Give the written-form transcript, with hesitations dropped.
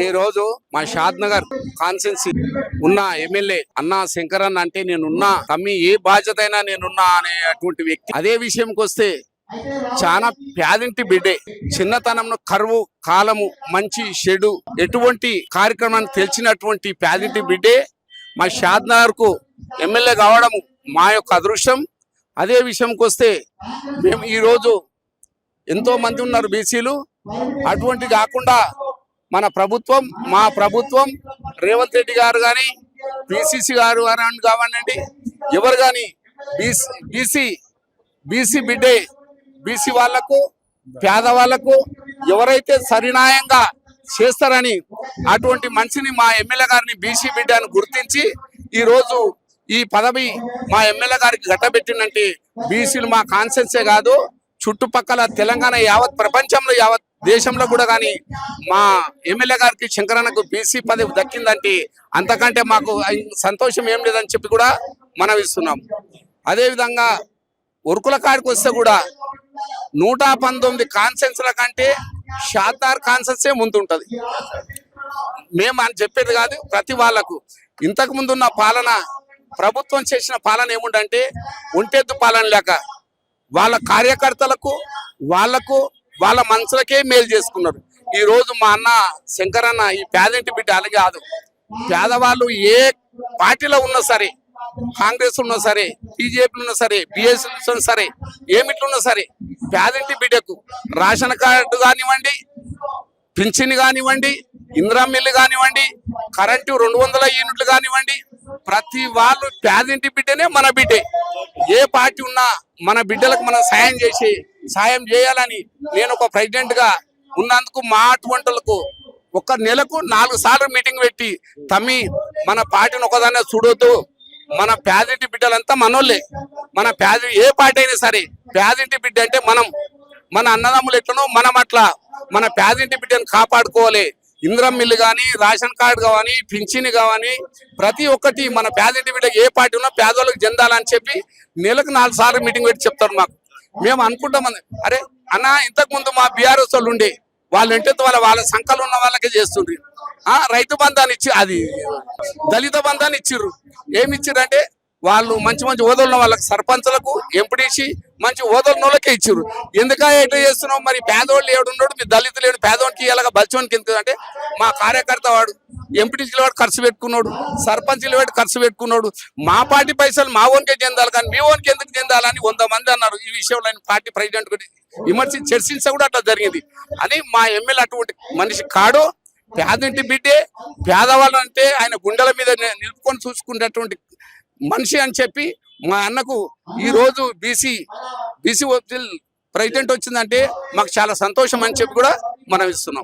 ఈ రోజు మా షాద్ నగర్ కాన్స్టిట్యున్సీ ఉన్న ఎమ్మెల్యే అన్నా శంకరన్న అంటే నేనున్నా, తమ్మి ఏ బాధ్యత అయినా నేనున్నా అనేటువంటి వ్యక్తి. అదే విషయంకి వస్తే చాలా పేదింటి బిడ్డే, చిన్నతనంలో కరువు కాలము మంచి చెడు ఎటువంటి కార్యక్రమాన్ని తెలిసినటువంటి పేదింటి బిడ్డే మా షాద్ నగర్ కు ఎమ్మెల్యే కావడం మా యొక్క అదృష్టం. అదే విషయంకి వస్తే మేము ఈరోజు ఎంతో మంది ఉన్నారు బీసీలు, అటువంటి కాకుండా మన ప్రభుత్వం, మా ప్రభుత్వం రేవంత్ రెడ్డి గారు కానీ పిసిసి గారు అని కావనండి, ఎవరు కానీ బీసీ బిడ్డే, బీసీ వాళ్లకు పేదవాళ్లకు ఎవరైతే సరినాయంగా చేస్తారని అటువంటి మనిషిని మా ఎమ్మెల్యే గారిని బీసీ బిడ్డ అని గుర్తించి ఈరోజు ఈ పదవి మా ఎమ్మెల్యే గారికి గట్టబెట్టిందంటే బీసీలు మా కాన్సెన్సే కాదు, చుట్టుపక్కల తెలంగాణ యావత్ ప్రపంచంలో యావత్ దేశంలో కూడా కానీ మా ఎమ్మెల్యే గారికి శంకరన్నకు బీసీ పదవి దక్కిందంటే అంతకంటే మాకు సంతోషం ఏం లేదని చెప్పి కూడా మనవిస్తున్నాం. అదేవిధంగా ఉరుకుల కాడికి వస్తే కూడా 119 కాన్సెన్స్ల కంటే షాద్నగర్ కాన్సెన్సే ముందుంటది. మేము అని చెప్పేది కాదు, ప్రతి వాళ్లకు ఇంతకు ముందున్న పాలన, ప్రభుత్వం చేసిన పాలన ఏముండంటే ఒంటెద్దు పాలన లేక వాళ్ళ కార్యకర్తలకు వాళ్ళ మనసులకే మేలు చేసుకున్నారు. ఈ రోజు మా అన్న శంకరన్న ఈ పేదింటి బిడ్డ అలాగే కాదు, పేదవాళ్ళు ఏ పార్టీలో ఉన్నా సరే, కాంగ్రెస్ ఉన్నా సరే, బీజేపీ ఉన్నా సరే, బిఎస్ ఉన్నా సరే, ఏమిట్లున్నా సరే, పేదింటి బిడ్డకు రేషన్ కార్డు కానివ్వండి, పింఛన్ కానివ్వండి, ఇందిరా మిల్లు కానివ్వండి, కరెంటు 200 యూనిట్లు కానివ్వండి, ప్రతి వాళ్ళు పేదింటి బిడ్డనే మన బిడ్డే. ఏ పార్టీ ఉన్నా మన బిడ్డలకు మనం సాయం చేయాలని నేను ఒక ప్రెసిడెంట్ గా ఉన్నందుకు మా అటువంటిలకు ఒక నెలకు 4 సార్లు మీటింగ్ పెట్టి, తమ్మి మన పార్టీని ఒకదాన్నే చూడొద్దు, మన పేదింటి బిడ్డలంతా మనోళ్ళే, మన ఏ పార్టీ అయినా సరే పేదింటి బిడ్డ అంటే మన అన్నదమ్ములు ఎట్లనో మనం అట్లా మన పేదింటి బిడ్డను కాపాడుకోవాలి. ఇందిరం మిల్లు కానీ, రేషన్ కార్డు కానీ, పింఛన్ కానీ, ప్రతి ఒక్కటి మన పేదింటి బిడ్డ ఏ పార్టీ ఉన్నా పేదోళ్ళకి చెందాలని చెప్పి నెలకు 4 సార్లు మీటింగ్ పెట్టి చెప్తారు మాకు. మేము అనుకుంటాం, అరే అన్న ఇంతకు ముందు మా బీఆర్ఎస్ వాళ్ళు ఉండే వాళ్ళు ఇంటి వాళ్ళ సంఖ్యలు ఉన్న వాళ్ళకే చేస్తుండ్రు. రైతు బంధాన్ని ఇచ్చి, అది దళిత బంధాన్ని ఇచ్చిర్రు. ఏమి ఇచ్చిర్రంటే వాళ్ళు మంచి హోదాలు ఉన్న వాళ్ళకి, సర్పంచులకు, ఎంపీడీసీ మంచి హోదాలు ఉన్న వాళ్ళకే ఇచ్చిర్రు. ఎందుక ఎట్లా చేస్తున్నావు మరి, పేదోళ్ళు ఏడున్నాడు, మీ దళితులు ఏడు, పేదోనికి ఇలాగ బల్చోనికి ఎందుకంటే మా కార్యకర్త వాడు ఎంపీటీసీల వాడు ఖర్చు పెట్టుకున్నాడు, సర్పంచ్ల వాడు ఖర్చు పెట్టుకున్నాడు, మా పార్టీ పైసలు మా ఓన్కే చెందాలి కానీ మీ ఓన్కి ఎందుకు చెందాలని 100 మంది అన్నారు. ఈ విషయంలో పార్టీ ప్రెసిడెంట్ చర్చించ కూడా అట్లా జరిగింది అని మా ఎమ్మెల్యే అటువంటి మనిషి కాడు, పేదింటి బిడ్డే, పేదవాళ్ళు అంటే ఆయన గుండెల మీద నిలుపుకొని చూసుకునేటువంటి మనిషి అని చెప్పి మా అన్నకు ఈ రోజు బీసీ ప్రెసిడెంట్ వచ్చిందంటే మాకు చాలా సంతోషం అని చెప్పి కూడా మనం ఇస్తున్నాం.